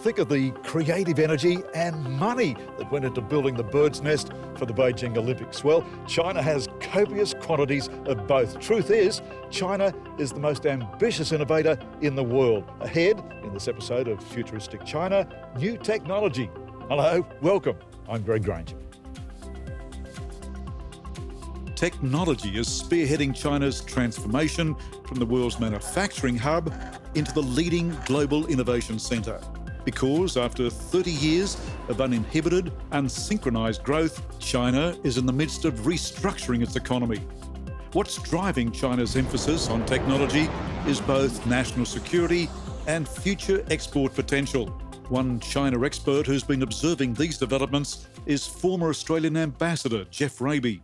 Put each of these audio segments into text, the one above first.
Think of the creative energy and money that went into building the bird's nest for the Beijing Olympics. Well, China has copious quantities of both. Truth is, China is the most ambitious innovator in the world. Ahead, in this episode of Futuristic China, new technology. Hello, welcome. I'm Grainger. Technology is spearheading China's transformation from the world's manufacturing hub into the leading global innovation centre. Because after 30 years of uninhibited, unsynchronised growth, China is in the midst of restructuring its economy. What's driving China's emphasis on technology is both national security and future export potential. One China expert who's been observing these developments is former Australian Ambassador Geoff Raby.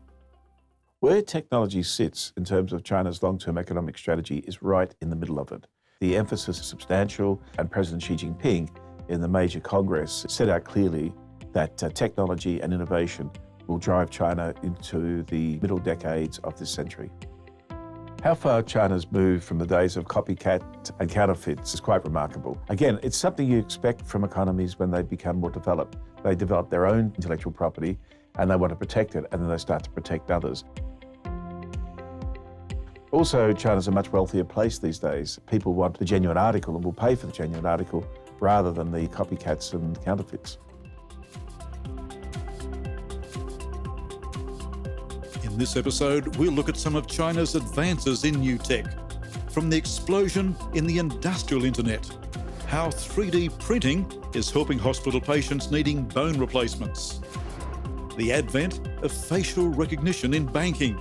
Where technology sits in terms of China's long-term economic strategy is right in the middle of it. The emphasis is substantial, and President Xi Jinping in the major Congress set out clearly that technology and innovation will drive China into the middle decades of this century. How far China's moved from the days of copycat and counterfeits is quite remarkable. Again, it's something you expect from economies when they become more developed. They develop their own intellectual property and they want to protect it, and then they start to protect others. Also, China's a much wealthier place these days. People want the genuine article and will pay for the genuine article rather than the copycats and counterfeits. In this episode, we'll look at some of China's advances in new tech. From the explosion in the industrial internet, how 3D printing is helping hospital patients needing bone replacements, the advent of facial recognition in banking,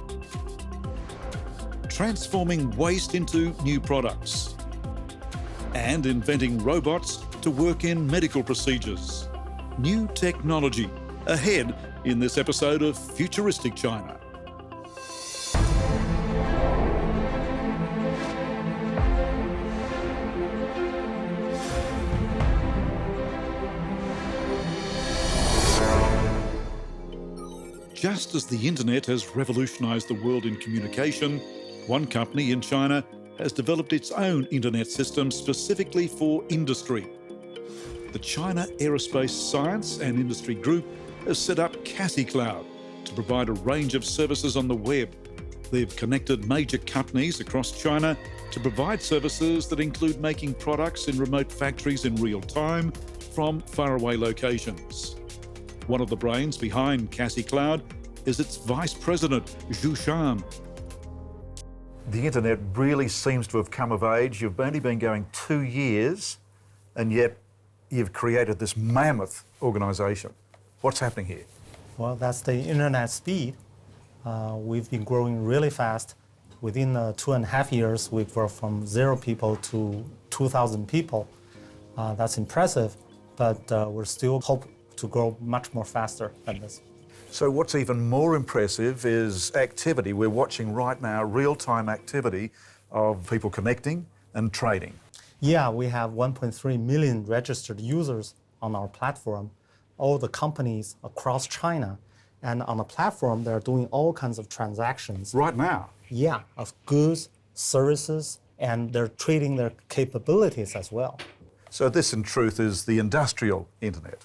transforming waste into new products, and inventing robots to work in medical procedures. New technology ahead in this episode of Futuristic China. Just as the internet has revolutionised the world in communication, one company in China has developed its own internet system specifically for industry. The China Aerospace Science and Industry Group has set up CassyCloud to provide a range of services on the web. They've connected major companies across China to provide services that include making products in remote factories in real time from faraway locations. One of the brains behind CassyCloud is its Vice President, Zhu Shan. The internet really seems to have come of age. You've only been going 2 years, and yet you've created this mammoth organisation. What's happening here? Well, that's the internet speed. We've been growing really fast. Within 2.5 years, we grew from 0 people to 2,000 people. That's impressive, but we're still hope to grow much more faster than this. So what's even more impressive is activity. We're watching right now real-time activity of people connecting and trading. Yeah, we have 1.3 million registered users on our platform, all the companies across China. And on the platform, they're doing all kinds of transactions. Right now? Yeah, of goods, services, and they're trading their capabilities as well. So this, in truth, is the industrial internet.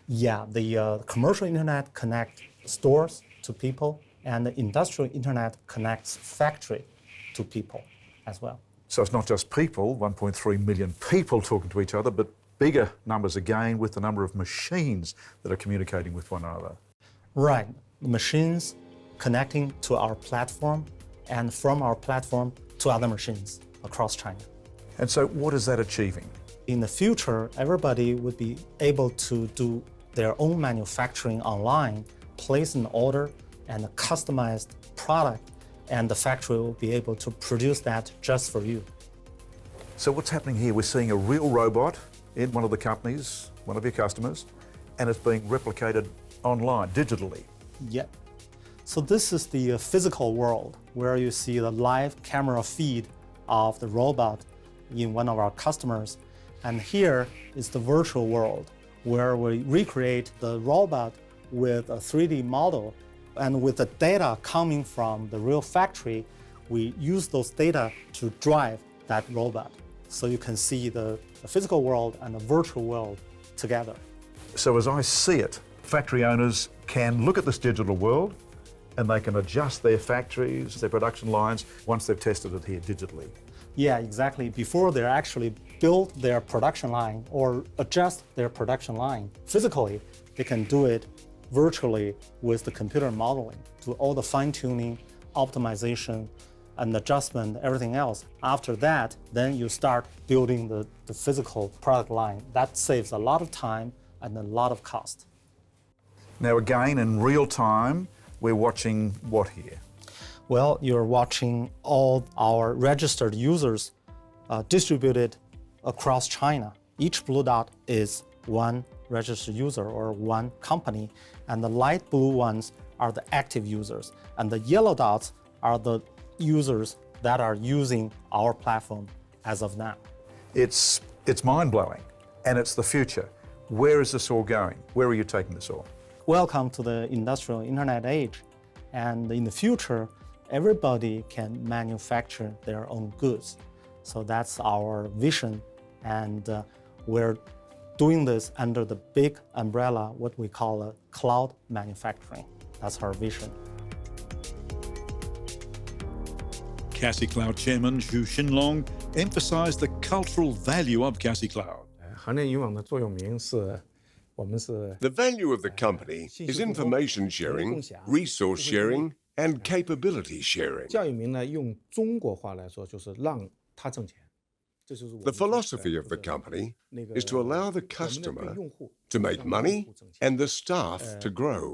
Yeah, the commercial internet connects stores to people, and the industrial internet connects factory to people as well. So it's not just people, 1.3 million people talking to each other, but bigger numbers again with the number of machines that are communicating with one another. Right, machines connecting to our platform and from our platform to other machines across China. And so what is that achieving? In the future, everybody would be able to do their own manufacturing online, place an order and a customized product, and the factory will be able to produce that just for you. So what's happening here? We're seeing a real robot in one of the companies, one of your customers, and it's being replicated online, digitally. Yeah. So this is the physical world where you see the live camera feed of the robot in one of our customers. And here is the virtual world where we recreate the robot with a 3D model, and with the data coming from the real factory, we use those data to drive that robot. So you can see the physical world and the virtual world together. So as I see it, factory owners can look at this digital world and they can adjust their factories, their production lines, once they've tested it here digitally. Yeah, exactly. Before they actually build their production line or adjust their production line physically, they can do it virtually with the computer modeling, do all the fine-tuning, optimization, and adjustment, everything else. After that, then you start building the physical product line. That saves a lot of time and a lot of cost. Now again, in real time, we're watching what here? Well, you're watching all our registered users distributed across China. Each blue dot is one registered user or one company, and the light blue ones are the active users, and the yellow dots are the users that are using our platform as of now. It's mind-blowing, and it's the future. Where is this all going? Where are you taking this all? Welcome to the industrial internet age, and in the future, everybody can manufacture their own goods. So that's our vision, and we're doing this under the big umbrella, what we call cloud manufacturing. That's our vision. Cassie Cloud Chairman Zhu Xinlong emphasized the cultural value of Cassie Cloud. The value of the company is information sharing, resource sharing, and capability sharing. The philosophy of the company is to allow the customer to make money and the staff to grow.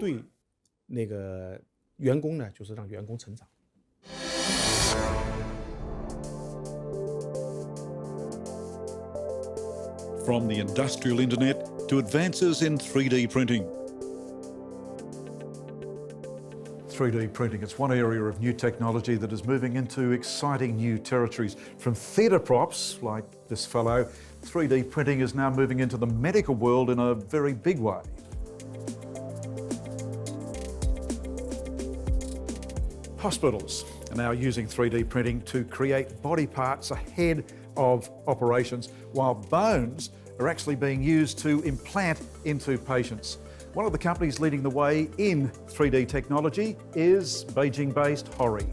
From the industrial internet to advances in 3D printing. 3D printing, it's one area of new technology that is moving into exciting new territories. From theatre props, like this fellow, 3D printing is now moving into the medical world in a very big way. Hospitals are now using 3D printing to create body parts ahead of operations, while bones are actually being used to implant into patients. One of the companies leading the way in 3D technology is Beijing-based Hori.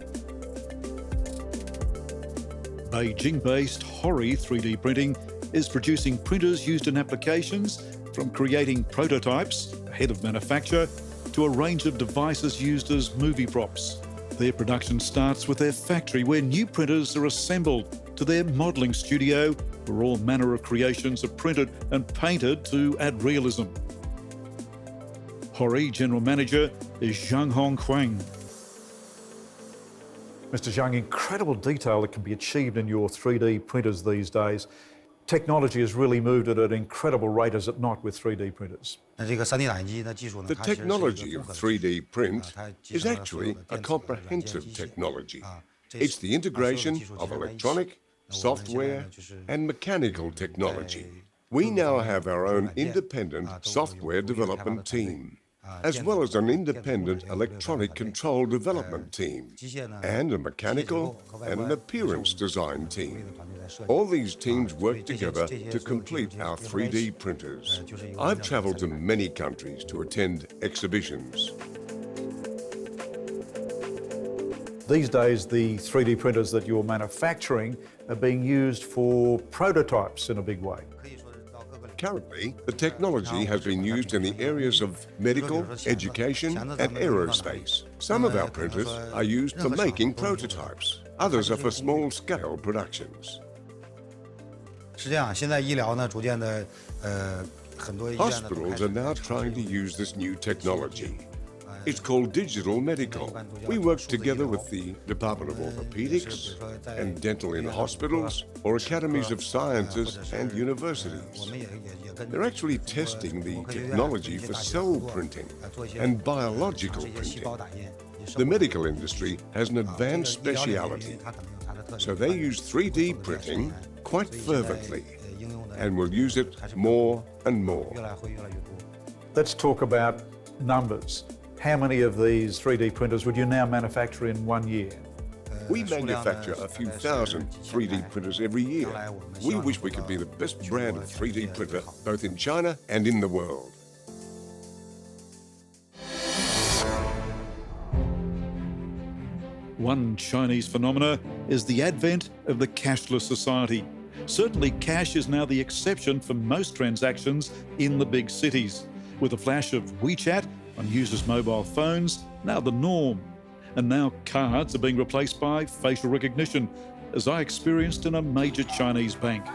Beijing-based Hori 3D printing is producing printers used in applications from creating prototypes ahead of manufacture to a range of devices used as movie props. Their production starts with their factory where new printers are assembled to their modelling studio where all manner of creations are printed and painted to add realism. Hori General Manager is Zhang Hongquang. Mr. Zhang, incredible detail that can be achieved in your 3D printers these days. Technology has really moved at an incredible rate, is it not, with 3D printers? The technology of 3D print is actually a comprehensive technology. It's the integration of electronic, software, and mechanical technology. We now have our own independent software development team, as well as an independent electronic control development team, and a mechanical and an appearance design team. All these teams work together to complete our 3D printers. I've traveled to many countries to attend exhibitions. These days, the 3D printers that you're manufacturing are being used for prototypes in a big way. Currently, the technology has been used in the areas of medical, education, and aerospace. Some of our printers are used for making prototypes. Others are for small-scale productions. Hospitals are now trying to use this new technology. It's called digital medical. We work together with the Department of Orthopedics and dental in hospitals or academies of sciences and universities. They're actually testing the technology for cell printing and biological printing. The medical industry has an advanced speciality, so they use 3D printing quite fervently and will use it more and more. Let's talk about numbers. How many of these 3D printers would you now manufacture in 1 year? We manufacture a few thousand 3D printers every year. We wish we could be the best brand of 3D printer, both in China and in the world. One Chinese phenomena is the advent of the cashless society. Certainly, cash is now the exception for most transactions in the big cities, with a flash of WeChat on users' mobile phones now the norm. And now cards are being replaced by facial recognition, as I experienced in a major Chinese bank.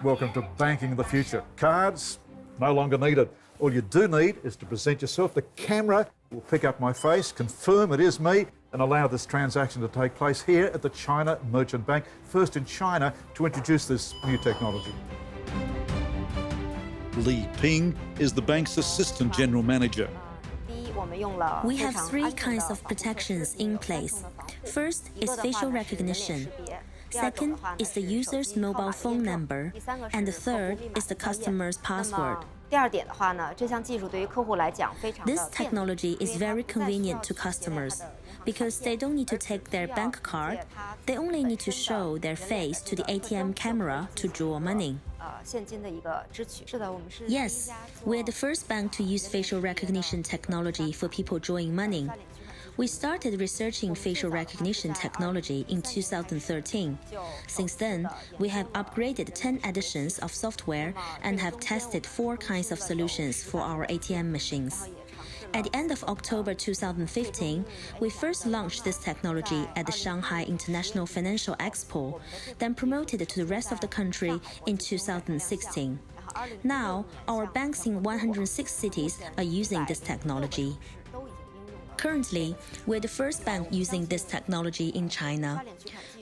Welcome to banking of the future. Cards, no longer needed. All you do need is to present yourself. The camera will pick up my face, confirm it is me, and allow this transaction to take place here at the China Merchant Bank, first in China to introduce this new technology. Li Ping is the bank's assistant general manager. We have three kinds of protections in place. First is facial recognition. Second is the user's mobile phone number. And the third is the customer's password. This technology is very convenient to customers because they don't need to take their bank card. They only need to show their face to the ATM camera to draw money. Yes, we're the first bank to use facial recognition technology for people drawing money. We started researching facial recognition technology in 2013. Since then, we have upgraded 10 editions of software and have tested 4 kinds of solutions for our ATM machines. At the end of October 2015, we first launched this technology at the Shanghai International Financial Expo, then promoted it to the rest of the country in 2016. Now, our banks in 106 cities are using this technology. Currently, we're the first bank using this technology in China.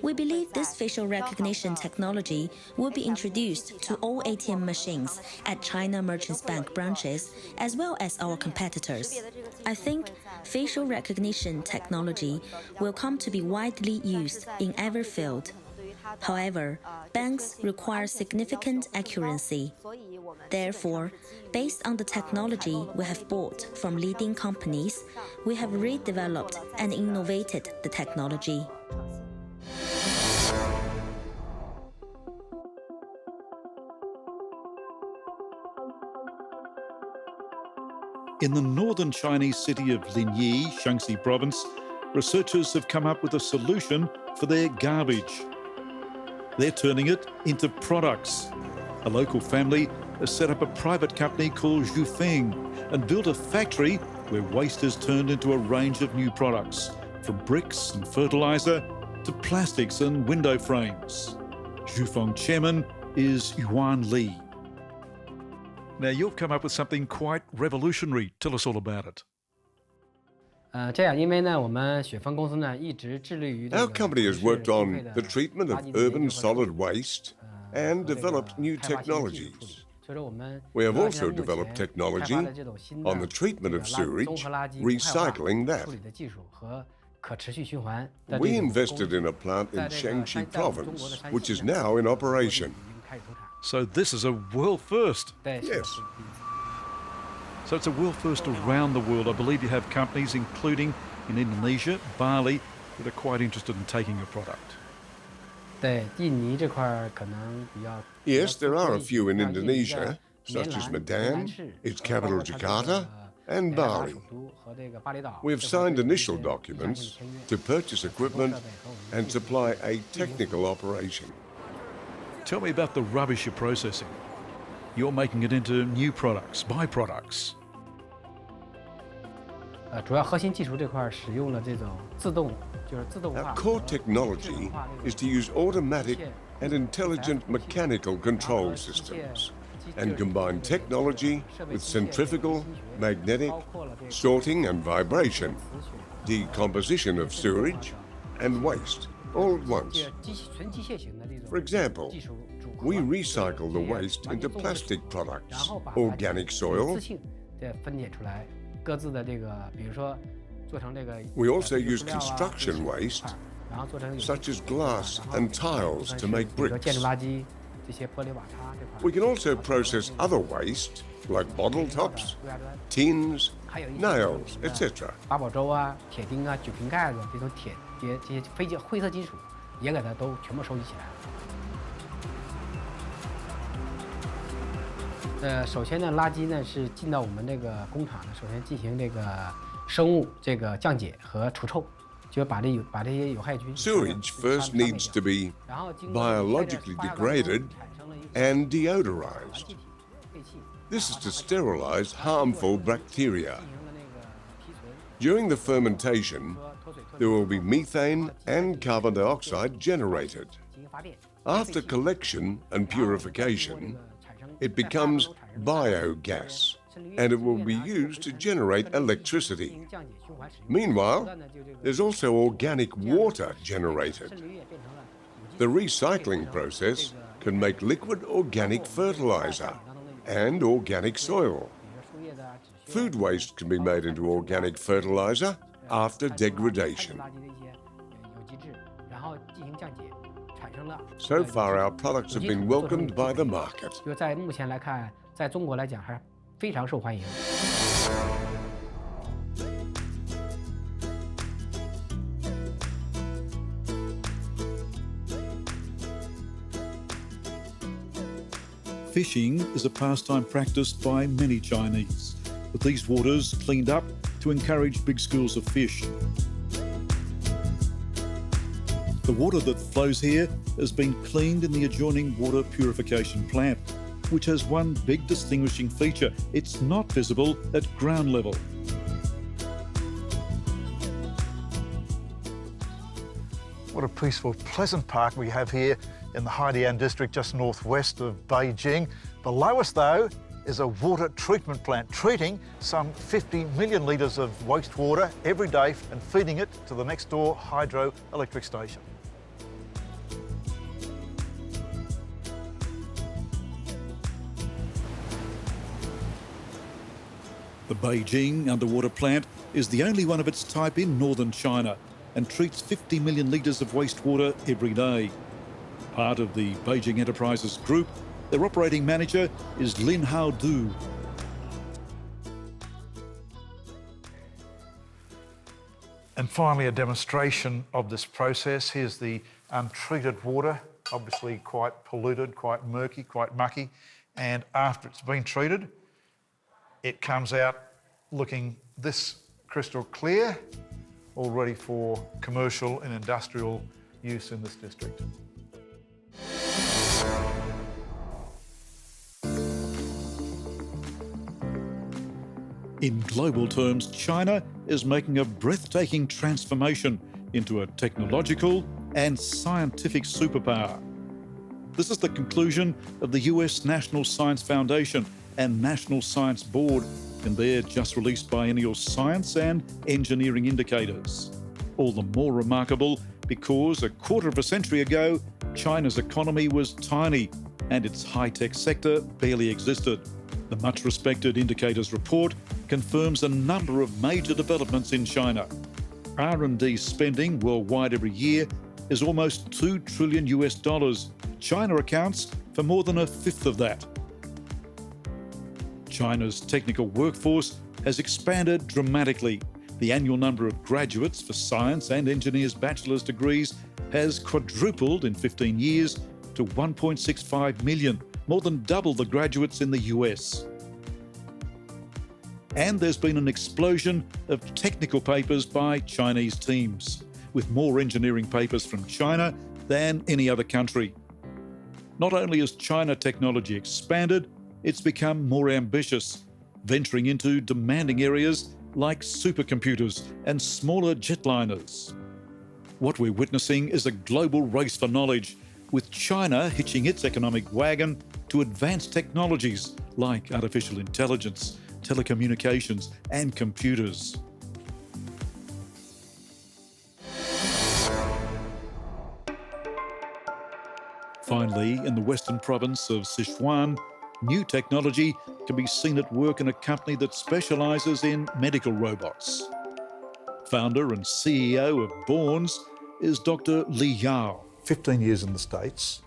We believe this facial recognition technology will be introduced to all ATM machines at China Merchants Bank branches, as well as our competitors. I think facial recognition technology will come to be widely used in every field. However, banks require significant accuracy. Therefore, based on the technology we have bought from leading companies, we have redeveloped and innovated the technology. In the northern Chinese city of Linyi, Shaanxi province, researchers have come up with a solution for their garbage. They're turning it into products. A local family has set up a private company called Zhufeng and built a factory where waste is turned into a range of new products, from bricks and fertilizer to plastics and window frames. Zhufeng chairman is Yuan Li. Now, you've come up with something quite revolutionary. Tell us all about it. Our company has worked on the treatment of urban solid waste and developed new technologies. We have also developed technology on the treatment of sewage, recycling that. We invested in a plant in Shaanxi province, which is now in operation. So this is a world first. Yes. So it's a world first around the world. I believe you have companies, including in Indonesia, Bali, that are quite interested in taking your product. Yes, there are a few in Indonesia, such as Medan, its capital Jakarta, and Bali. We have signed initial documents to purchase equipment and supply a technical operation. Tell me about the rubbish you're processing. You're making it into new products, byproducts. Our core technology is to use automatic and intelligent mechanical control systems and combine technology with centrifugal, magnetic, sorting and vibration, decomposition of sewage and waste all at once. For example, we recycle the waste into plastic products, organic soil. We also use construction waste, such as glass and tiles, to make bricks. We can also process other waste, like bottle tops, tins, nails, etc. 这些灰色金属也给它都全部收集起来了。首先呢，垃圾呢是进到我们这个工厂呢，首先进行这个生物这个降解和除臭，就把这些有害菌。Sewage first needs to be biologically degraded and deodorized. This is to sterilize harmful bacteria. During the fermentation, there will be methane and carbon dioxide generated. After collection and purification, it becomes biogas, and it will be used to generate electricity. Meanwhile, there's also organic water generated. The recycling process can make liquid organic fertilizer and organic soil. Food waste can be made into organic fertilizer after degradation. So far, our products have been welcomed by the market. 就在目前来看，在中国来讲还是非常受欢迎。Fishing is a pastime practiced by many Chinese, with these waters cleaned up to encourage big schools of fish. The water that flows here has been cleaned in the adjoining water purification plant, which has one big distinguishing feature: it's not visible at ground level. What a peaceful, pleasant park we have here in the Haidian district just northwest of Beijing. Below us, though, is a water treatment plant treating some 50 million litres of wastewater every day and feeding it to the next door hydroelectric station. The Beijing underwater plant is the only one of its type in northern China and treats 50 million litres of wastewater every day. Part of the Beijing Enterprises Group, their operating manager is Lin Hao Du. And finally, a demonstration of this process. Here's the untreated water, obviously quite polluted, quite murky, quite mucky. And after it's been treated, it comes out looking this crystal clear, all ready for commercial and industrial use in this district. In global terms, China is making a breathtaking transformation into a technological and scientific superpower. This is the conclusion of the US National Science Foundation and National Science Board in their just-released biennial science and engineering indicators. All the more remarkable because a quarter of a century ago, China's economy was tiny and its high-tech sector barely existed. The much-respected indicators report confirms a number of major developments in China. R&D spending worldwide every year is almost $2 trillion. China accounts for more than a fifth of that. China's technical workforce has expanded dramatically. The annual number of graduates for science and engineers' bachelor's degrees has quadrupled in 15 years to 1.65 million, more than double the graduates in the US. And there's been an explosion of technical papers by Chinese teams, with more engineering papers from China than any other country. Not only has China technology expanded, it's become more ambitious, venturing into demanding areas like supercomputers and smaller jetliners. What we're witnessing is a global race for knowledge, with China hitching its economic wagon to advanced technologies like artificial intelligence, telecommunications, and computers. Finally, in the western province of Sichuan, new technology can be seen at work in a company that specialises in medical robots. Founder and CEO of Borns is Dr. Li Yao. 15 years in the States,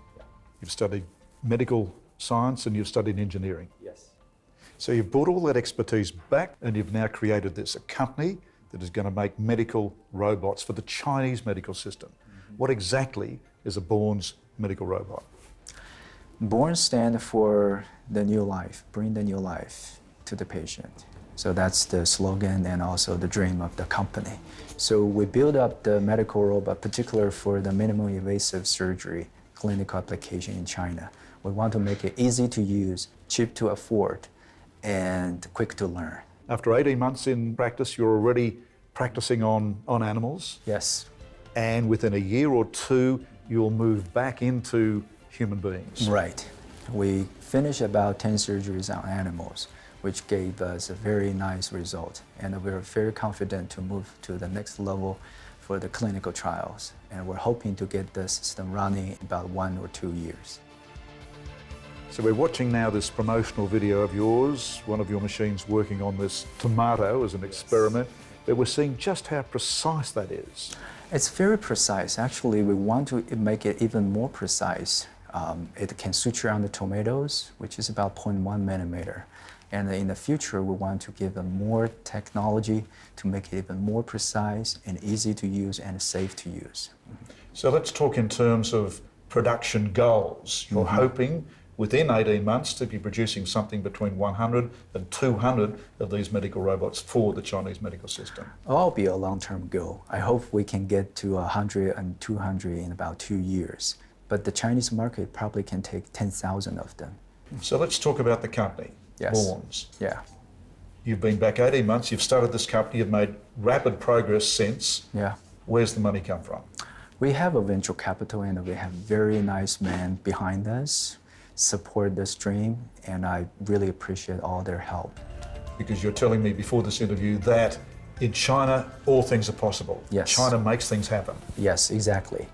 you've studied medical science and you've studied engineering. Yes. So you've brought all that expertise back and you've now created this, a company that is going to make medical robots for the Chinese medical system. What exactly is a Born's medical robot? Born stand for the new life, bring the new life to the patient. So that's the slogan and also the dream of the company. So we build up the medical robot, particularly for the minimally invasive surgery clinical application in China. We want to make it easy to use, cheap to afford, and quick to learn. After 18 months in practice, you're already practicing on animals. Yes. And within a year or two, you'll move back into human beings. Right. We finished about 10 surgeries on animals, which gave us a very nice result. And we're very confident to move to the next level for the clinical trials. And we're hoping to get the system running in about 1 or 2 years. So we're watching now this promotional video of yours, one of your machines working on this tomato as an experiment, but we're seeing just how precise that is. It's very precise. Actually, we want to make it even more precise. It can suture on the tomatoes, which is about 0.1 millimeter. And in the future, we want to give them more technology to make it even more precise and easy to use and safe to use. So let's talk in terms of production goals. You're hoping within 18 months to be producing something between 100 and 200 of these medical robots for the Chinese medical system. It'll be a long-term goal. I hope we can get to 100 and 200 in about 2 years. But the Chinese market probably can take 10,000 of them. So let's talk about the company, Yes. Born's. Yeah. You've been back 18 months, you've started this company, you've made rapid progress since. Yeah. Where's the money come from? We have a venture capital and we have very nice men behind us, support this dream, and I really appreciate all their help. Because you're telling me before this interview that in China, all things are possible. Yes. China makes things happen. Yes, exactly.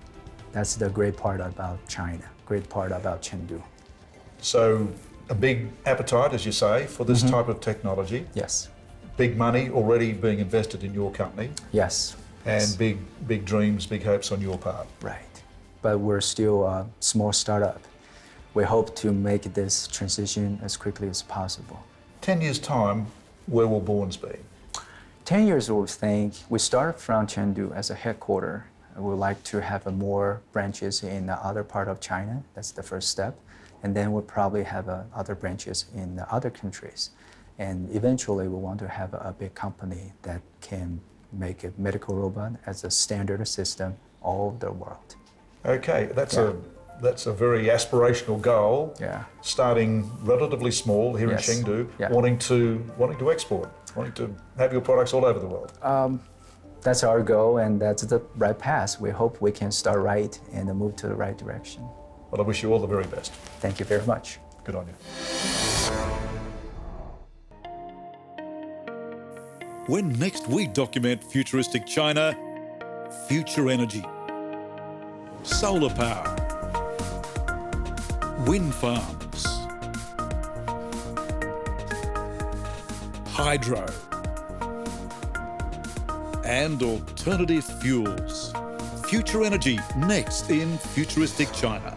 That's the great part about China, great part about Chengdu. So a big appetite, as you say, for this type of technology. Yes. Big money already being invested in your company. Yes. And big dreams, big hopes on your part. Right. But we're still a small startup. We hope to make this transition as quickly as possible. 10 years' time, where will Born's be? 10 years, we think, we started from Chengdu as a headquarter. We would like to have more branches in the other part of China. That's the first step. And then we'll probably have other branches in the other countries. And eventually, we want to have a big company that can make a medical robot as a standard system all over the world. Okay, that's a very aspirational goal. Yeah. Starting relatively small here in Chengdu, wanting to export, wanting to have your products all over the world. That's our goal, and that's the right path. We hope we can start right and move to the right direction. Well, I wish you all the very best. Thank you very much. Good on you. When next we document futuristic China, future energy, solar power, wind farms, hydro, and alternative fuels. Future energy next in Futuristic China.